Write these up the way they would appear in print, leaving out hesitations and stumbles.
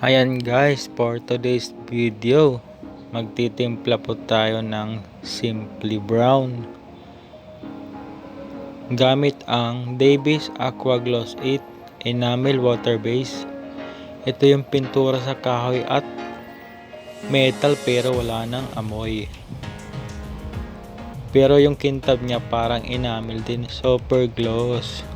Ayan guys, for today's video, magtitimpla po tayo ng Simply Brown. Gamit ang Davis Aqua Gloss 8 Enamel Water Base. Ito yung pintura sa kahoy at metal pero wala nang amoy. Pero yung kintab niya parang enamel din, super gloss.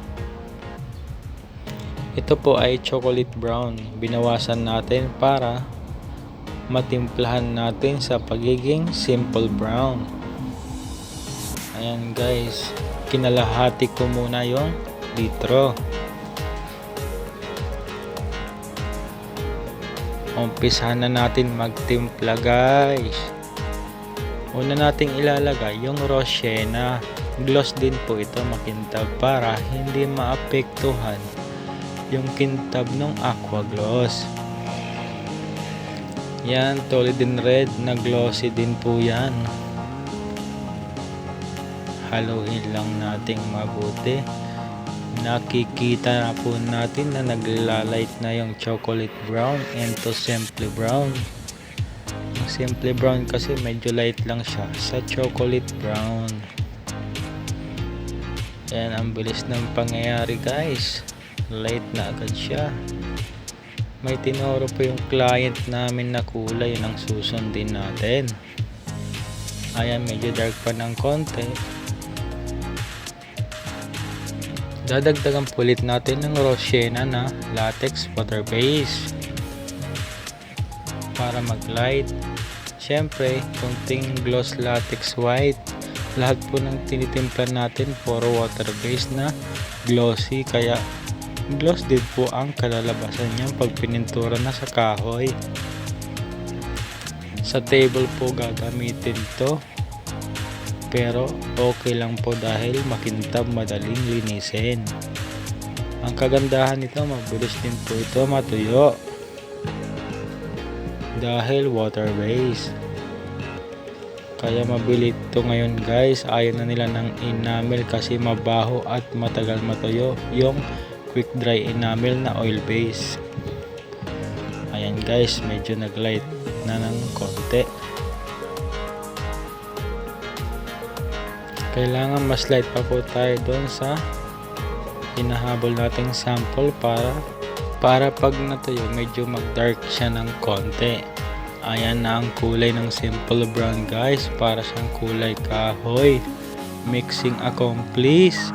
Ito po ay chocolate brown. Binawasan natin para matimplahan natin sa pagiging simple brown. Ayan guys, kinalahati ko muna yung litro. Umpisahan na natin magtimpla guys. Una nating ilalagay yung rose sienna. Gloss din po ito, makintab para hindi maapektuhan yung kintab ng aqua gloss. Yan, tulad din red na glossy din po yan. Haluin lang nating mabuti. Nakikita na po natin na naglalight na yung chocolate brown into simply brown. Yung simply brown kasi medyo light lang siya sa chocolate brown. Yan, ang bilis ng pangyayari guys. Light na agad siya. May tinuro po yung client namin na kulay ng susundin natin. Ayan, medyo dark pa ng konti. Dadagdagan po ulit natin ng rose sienna na latex water base para mag light. Syempre, kunting gloss latex white. Lahat po ng tinitimplan natin puro water base na glossy, kaya gloss din po ang kalalabasan niya pag pinintura na sa kahoy. Sa table po gagamitin to, pero okay lang po dahil makintab, madaling linisin. Ang kagandahan nito, mabilis din po ito matuyo dahil water base. Kaya mabili ito ngayon guys. Ayaw na nila ng enamel kasi mabaho at matagal matuyo yung quick dry enamel na oil base. Ayan guys, medyo naglight na ng konti. Kailangan mas light pa po tayo doon sa hinahabol nating sample para pag natuyo medyo mag dark siya ng konti. Ayan na ang kulay ng simple brown guys, para siyang kulay kahoy. Mixing accomplished.